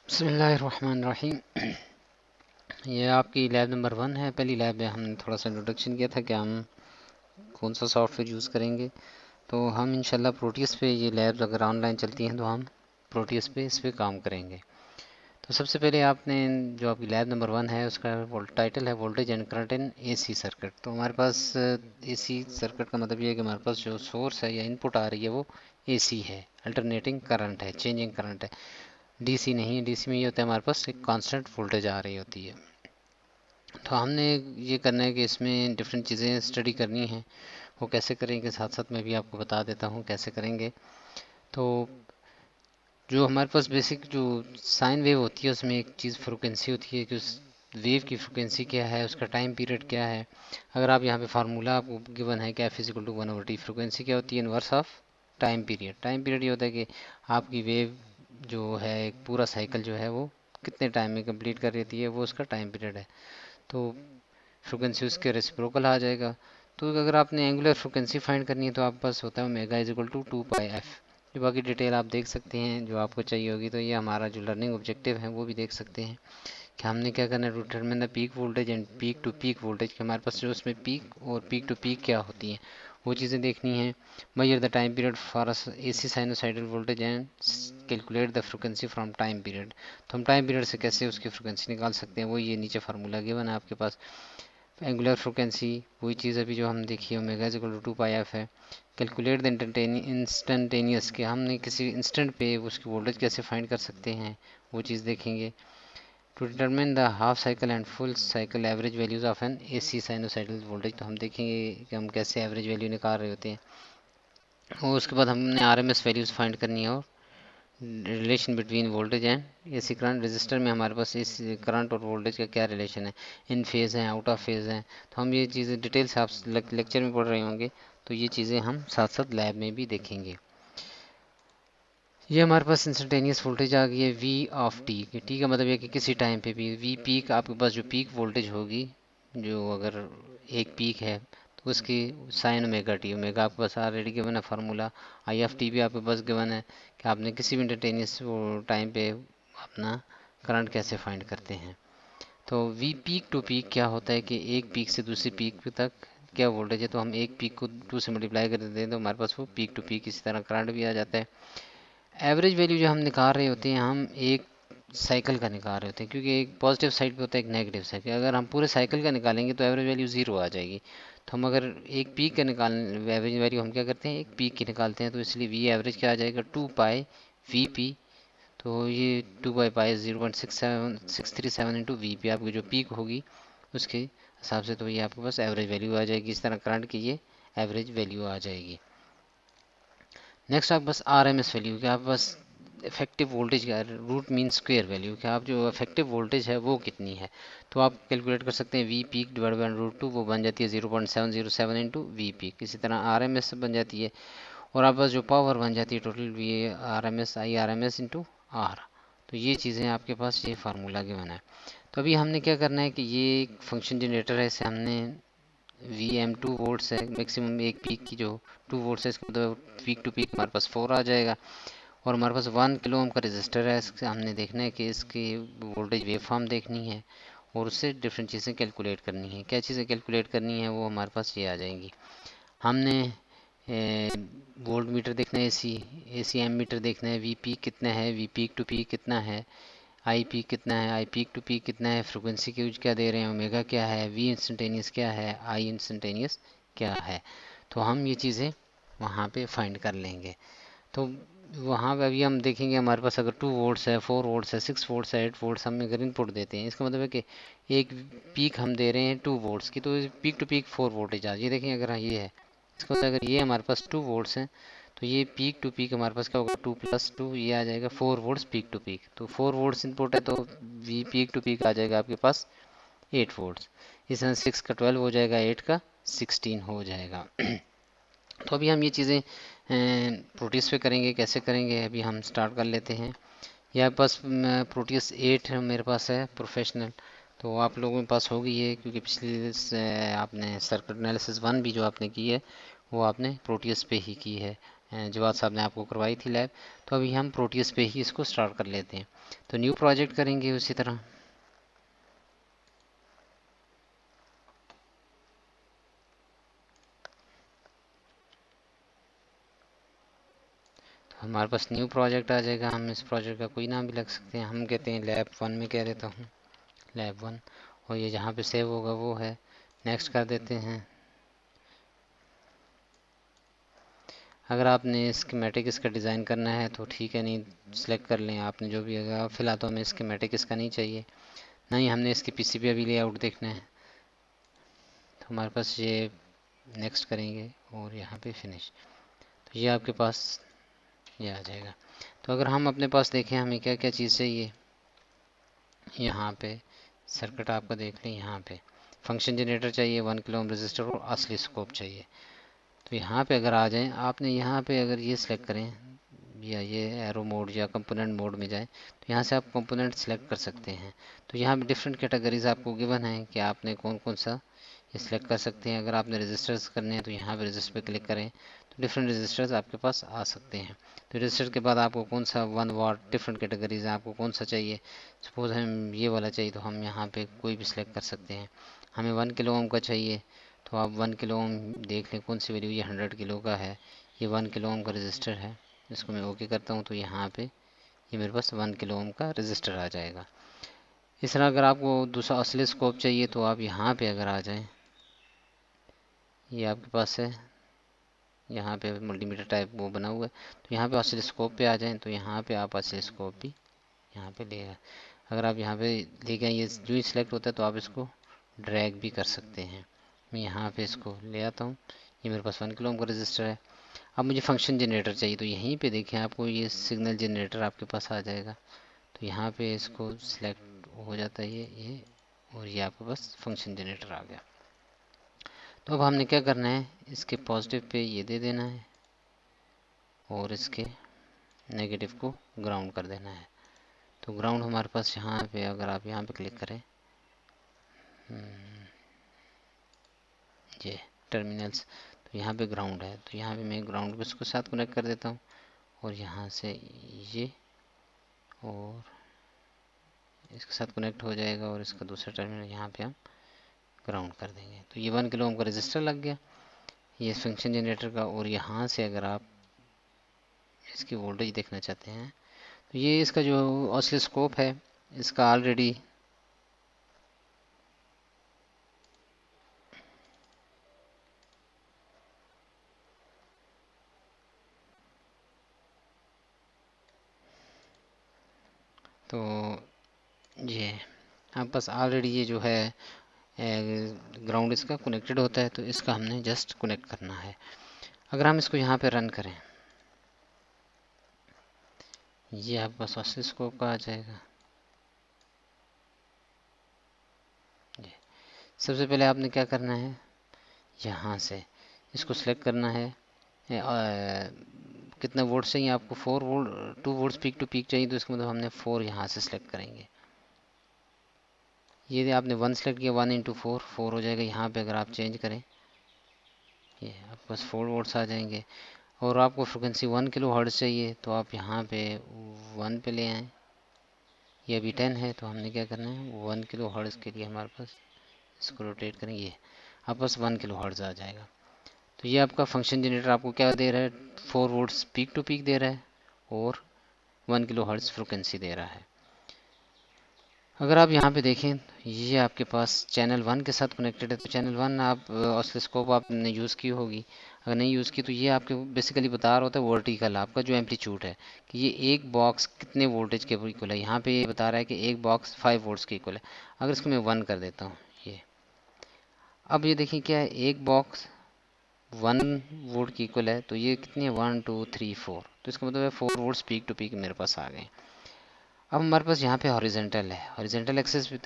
बिस्मिल्लाहिर्रहमानिर्रहीम। ये आपकी लैब नंबर 1 है। पहली लैब है, हमने थोड़ा सा इंट्रोडक्शन किया था कि हम कौन सा सॉफ्टवेयर यूज़ करेंगे। तो हम इंशाल्लाह प्रोटियस पे, ये लैब्स अगर ऑनलाइन चलती हैं तो हम प्रोटियस पे इस पे काम करेंगे। तो सबसे पहले आपने, जो आपकी लैब नंबर 1 है, उसका टाइटल है voltage and current in AC circuit. तो हमारे पास एसी सर्किट का मतलब ये है कि हमारे पास जो सोर्स है या इनपुट आ रही है वो एसी है, अल्टरनेटिंग करंट है, चेंजिंग करंट है। डीसी नहीं है। डीसी में ये होता है हमारे पास एक कांस्टेंट वोल्टेज आ रही होती है। तो हमने ये करना है कि इसमें डिफरेंट चीज़ें स्टडी करनी है। वो कैसे करेंगे साथ साथ मैं भी आपको बता देता हूँ कैसे करेंगे। तो जो हमारे पास बेसिक जो साइन वेव होती है उसमें एक चीज़ फ्रिक्वेंसी होती है कि उस वेव की फ्रिक्वेंसी क्या है, उसका टाइम पीरियड क्या है। अगर आप यहाँ पे फार्मूला आपको गिवन है कि F is equal to 1/t, frequency क्या होती है, inverse of time period. Time period ये होता है कि आपकी वेव जो है, एक पूरा साइकिल जो है वो कितने टाइम में कंप्लीट कर देती है, वो उसका टाइम पीरियड है। तो फ्रिक्वेंसी उसके रेसिप्रोकल आ जाएगा। तो अगर आपने एंगुलर फ्रिक्वेंसी फाइंड करनी है तो आप पास होता है omega is equal to 2 pi F. जो बाकी डिटेल आप देख सकते हैं जो आपको चाहिए होगी। तो ये हमारा जो लर्निंग ऑब्जेक्टिव है वो भी देख सकते हैं कि हमने क्या करना है, to determine the peak voltage and peak to peak voltage. कि हमारे पास जो उसमें पीक और पीक टू पीक क्या होती हैं वो चीज़ें देखनी है। Measure the time period for AC sinusoidal voltage and calculate the frequency from time period. तो हम टाइम पीरियड से कैसे उसकी फ्रिक्वेंसी निकाल सकते हैं, वो ये नीचे फार्मूला गिवन है आपके पास। एंगुलर फ्रिक्वेंसी वही चीज़ अभी जो हम देखिए omega is equal to 2 pi F है। कैलकुलेट द इंस्टेंटेनियस, के हमने किसी इंस्टेंट पे उसकी वोल्टेज कैसे फाइंड कर सकते हैं, वो चीज़ देखेंगे। To determine the half cycle and full cycle average values of an AC sinusoidal voltage. तो हम देखेंगे कि हम कैसे एवरेज वैल्यू निकाल रहे होते हैं। और उसके बाद हमने आरएमएस वैल्यूज फाइंड करनी है और relation between voltage and AC current. Register में हमारे पास इस करंट और वोल्टेज का क्या रिलेशन है, इन फेज़ है, आउट ऑफ फेज़ है। तो हम ये चीज़ें डिटेल से आप लेक्चर में पढ़ रहे होंगे, तो ये चीज़ें हम साथ साथ लैब में भी देखेंगे। ये हमारे पास इंस्टेंटेनियस वोल्टेज आ गई है वी ऑफ टी। टी का मतलब है कि किसी टाइम पे भी वी पीक, आपके पास जो पीक वोल्टेज होगी, जो अगर एक पीक है तो उसकी साइन ओमेगा टी। ओमेगा आपके पास ऑलरेडी गिवन है फार्मूला। आई एफ टी भी आपके पास गिवन है कि आपने किसी भी इंस्टेंटेनियस टाइम पे अपना करंट कैसे फाइंड करते हैं। तो वी पीक टू पीक क्या होता है कि एक पीक से दूसरी पीक तक क्या वोल्टेज है। तो हम एक पीक को 2 से मल्टीप्लाई कर देते हैं तो हमारे पास वो पीक टू पीक, इसी तरह करंट भी आ जाता है। एवरेज वैल्यू जो हम निकाल रहे होते हैं, हम एक साइकिल का निकाल रहे होते हैं, क्योंकि एक पॉजिटिव साइड पे होता है, एक नेगेटिव साइड पे। अगर हम पूरे साइकिल का निकालेंगे तो एवरेज वैल्यू ज़ीरो आ जाएगी। तो हम अगर एक पीक का निकाल, एवरेज वैल्यू हम क्या करते हैं, एक पीक की निकालते हैं। तो इसलिए वी एवरेज क्या आ जाएगा, 2 पाई वी पी। तो ये 2 पाई 0.63637 इंटू वी पी आपकी जो पीक होगी उसके हिसाब से। तो ये आपके पास एवरेज वैल्यू आ जाएगी। इस तरह करंट की ये एवरेज वैल्यू आ जाएगी। नेक्स्ट आपके पास आर एम एस वैल्यू, क्या आपके पास इफेक्टिव वोल्टेज का रूट मीन स्क्वेयर वैल्यू, क्या आप जो इफेक्टिव वोल्टेज है वो कितनी है। तो आप कैलकुलेट कर सकते हैं V peak divide by root two, वो बन जाती है 0.707 इंटू वी पीक। इसी तरह आर एम एस बन जाती है। और आप पास जो पावर बन जाती है total V R M S I R M S into R. तो ये चीज़ें आपके पास ये फार्मूला के बना है। तो अभी हमने क्या करना है कि ये एक फंक्शन जनरेटर है, इसे हमने वी एम 2 वोल्ट्स है, मैक्सिमम एक पीक की जो 2 वोल्ट्स है, इसका मतलब पीक टू पीक हमारे पास 4 आ जाएगा। और हमारे पास 1 किलो ओम का रजिस्टर है, इससे हमने देखना है कि इसकी वोल्टेज वेव फॉर्म देखनी है और उससे डिफरेंट चीज़ें कैलकुलेट करनी है। क्या चीज़ें कैलकुलेट करनी है वो हमारे पास ये आ जाएंगी। हमने वोल्ट मीटर देखना है, एसी एम मीटर देखना है, वी पीक कितना है, वी पीक टू पीक कितना है, आई पीक कितना है, आई पीक टू पीक कितना है, फ्रिक्वेंसी की यूज क्या दे रहे हैं, ओमेगा क्या है, वी इंस्टेंटेनियस क्या है, आई इंस्टेंटेनियस क्या है। तो हम ये चीज़ें वहाँ पे फाइंड कर लेंगे। तो वहाँ पे अभी हम देखेंगे हमारे पास अगर 2 वोल्ट्स है, 4 वोल्ट्स है, 6 वोल्ट्स है, 8 वोल्ट्स हम अगर इनपुट देते हैं, इसका मतलब है कि एक पीक हम दे रहे हैं 2 वोल्ट्स की, तो पीक टू पीक 4 वोल्टेज आ, ये देखें अगर हाँ ये है, इसका मतलब अगर ये हमारे पास 2 वोल्ट्स हैं तो ये पीक टू पीक हमारे पास क्या होगा, 2 + 2, ये आ जाएगा 4 वोल्ट्स पीक टू पीक। तो 4 वोल्ट्स इनपुट है तो वी पीक टू पीक आ जाएगा आपके पास 8 वोल्ट्स। इस तरह 6 का 12 हो जाएगा, 8 का 16 हो जाएगा। तो अभी हम ये चीज़ें प्रोटीज पे करेंगे, कैसे करेंगे अभी हम स्टार्ट कर लेते हैं। यहाँ पास प्रोटीज 8 मेरे पास है प्रोफेशनल। तो आप लोगों के पास होगी ये, क्योंकि पिछली आपने सर्किट एनालिसिस 1 भी जो आपने की है वो आपने प्रोटीज पे ही की है। जो बात साहब ने आपको करवाई थी लैब। तो अभी हम प्रोटियस पे ही इसको स्टार्ट कर लेते हैं। तो न्यू प्रोजेक्ट करेंगे उसी तरह। तो हमारे पास न्यू प्रोजेक्ट आ जाएगा। हम इस प्रोजेक्ट का कोई नाम भी लग सकते हैं। हम कहते हैं लैब 1 में कह देता हूँ, लैब 1। और ये जहाँ पे सेव होगा वो है, नेक्स्ट कर देते हैं। अगर आपने स्कीमेटिक इसका डिज़ाइन करना है तो ठीक है, नहीं सेलेक्ट कर लें आपने जो भी। अगर फिलहाल तो हमें स्कीमेटिक इसका नहीं चाहिए, नहीं हमने इसकी पीसीबी अभी लेआउट देखना है। तो हमारे पास ये नेक्स्ट करेंगे और यहाँ पे फिनिश। तो ये आपके पास ये आ जाएगा। तो अगर हम अपने पास देखें हमें क्या क्या चीज़ चाहिए, यहाँ पे सर्किट आपका देख लें। यहाँ पे फंक्शन जनरेटर चाहिए, 1 किलो ओम रजिस्टर और ऑसिलोस्कोप चाहिए। तो यहाँ पे अगर आ जाएं, आपने यहाँ पे अगर ये सिलेक्ट करें या ये एरो मोड या कंपोनेंट मोड में जाएं, तो यहाँ से आप कंपोनेंट सेलेक्ट कर सकते हैं। तो यहाँ पे डिफरेंट कैटेगरीज आपको गिवन है कि आपने कौन कौन सा ये सिलेक्ट कर सकते हैं। अगर आपने रजिस्टर्स करने हैं तो यहाँ पे रजिस्टर पे क्लिक करें, तो डिफरेंट रजिस्टर्स आपके पास आ सकते हैं। तो रजिस्टर के बाद आपको कौन सा 1 वाट, डिफरेंट कैटेगरीज हैं, आपको कौन सा चाहिए। सपोज हम ये वाला चाहिए तो हम यहाँ पे कोई भी सिलेक्ट कर सकते हैं। हमें 1 किलो ओम का चाहिए, तो आप 1 किलो ओम देख लें कौन सी वैल्यू। ये 100 किलो का है, ये 1 किलो ओम का रजिस्टर है। इसको मैं ओके करता हूँ तो यहाँ पे ये मेरे पास 1 किलो ओम का रजिस्टर आ जाएगा। इस तरह अगर आपको दूसरा ऑसिलोस्कोप चाहिए तो आप यहाँ पे अगर आ जाएं, ये आपके पास है, यहाँ पे मल्टीमीटर टाइप वो बना हुआ है। तो यहाँ पे ऑसिलोस्कोप पे आ जाएं, तो यहाँ पे आप ऑसिलोस्कोप भी यहाँ पे ले आए। अगर आप यहाँ पे ले गए, ये जो ही सिलेक्ट होता है तो आप इसको ड्रैग भी कर सकते हैं। मैं यहाँ पे इसको ले आता हूँ। ये मेरे पास 1 किलो ओम का रजिस्टर है। अब मुझे फंक्शन जनरेटर चाहिए, तो यहीं पे देखें आपको ये सिग्नल जनरेटर आपके पास आ जाएगा। तो यहाँ पे इसको सिलेक्ट हो जाता है ये और ये आपके पास फंक्शन जनरेटर आ गया। तो अब हमने क्या करना है, इसके पॉजिटिव पे ये दे देना है और इसके नेगेटिव को ग्राउंड कर देना है। तो ग्राउंड हमारे पास यहाँ पे, अगर आप यहाँ पे क्लिक करें, ये टर्मिनल्स, तो यहाँ पे ग्राउंड है। तो यहाँ पे मैं ग्राउंड को इसके साथ कनेक्ट कर देता हूँ और यहाँ से ये और इसके साथ कनेक्ट हो जाएगा और इसका दूसरा टर्मिनल यहाँ पे हम ग्राउंड कर देंगे। तो ये 1 किलो ओम का रजिस्टर लग गया, ये फंक्शन जनरेटर का। और यहाँ से अगर आप इसकी वोल्टेज देखना चाहते हैं तो ये इसका जो ऑसिलोस्कोप है इसका ऑलरेडी तो ये आपके पास ऑलरेडी ये जो है ग्राउंड इसका कनेक्टेड होता है। तो इसका हमने जस्ट कनेक्ट करना है। अगर हम इसको यहाँ पे रन करें, ये आपके पास ऑसिलोस्कोप का आ जाएगा। ये सबसे पहले आपने क्या करना है, यहाँ से इसको सिलेक्ट करना है। कितना वोल्ट चाहिए आपको, 4 volt, 2 volt peak to peak चाहिए। तो इसका मतलब हमने 4 यहाँ से सिलेक्ट करेंगे। ये आपने 1 सेलेक्ट किया, 1 × 4 4 हो जाएगा। यहाँ पे अगर आप चेंज करें, ये आपके पास 4 वोल्ट्स आ जाएंगे। और आपको फ्रिक्वेंसी 1 किलो हर्ट्ज चाहिए, तो आप यहाँ पे 1 पे ले आएँ। ये अभी 10 है, तो हमने क्या करना है, 1 किलो हर्ट्ज के लिए हमारे पास इसको रोटेट करेंगे, आपके पास 1 किलो हर्ट्ज आ जाएगा। तो ये आपका फंक्शन जनरेटर आपको क्या दे रहा है, 4 वोल्ट्स पीक टू पीक दे रहा है और 1 किलो हर्ट्ज फ्रिक्वेंसी दे रहा है। अगर आप यहाँ पे देखें, ये आपके पास चैनल 1 के साथ कनेक्टेड है। तो चैनल 1 आप ऑसिलोस्कोप आपने यूज़ की होगी, अगर नहीं यूज़ की तो ये आपके बेसिकली बता रहा होता है वर्टिकल आपका जो एम्पलीट्यूड है कि ये एक बॉक्स कितने वोल्टेज के इक्वल है। यहाँ पे ये बता रहा है कि एक बॉक्स 5 वोल्ट्स के इक्वल है। अगर इसको मैं 1 कर देता हूँ, ये अब ये देखिए क्या है, एक बॉक्स 1 वोल्ट की इक्वल है। तो ये कितनी है, 1 2 3 4। तो इसका मतलब है 4 वोल्ट्स पीक टू पीक मेरे पास आ गए। अब हमारे पास यहाँ पे हॉरिजेंटल है, हॉरिजेंटल एक्सेस भी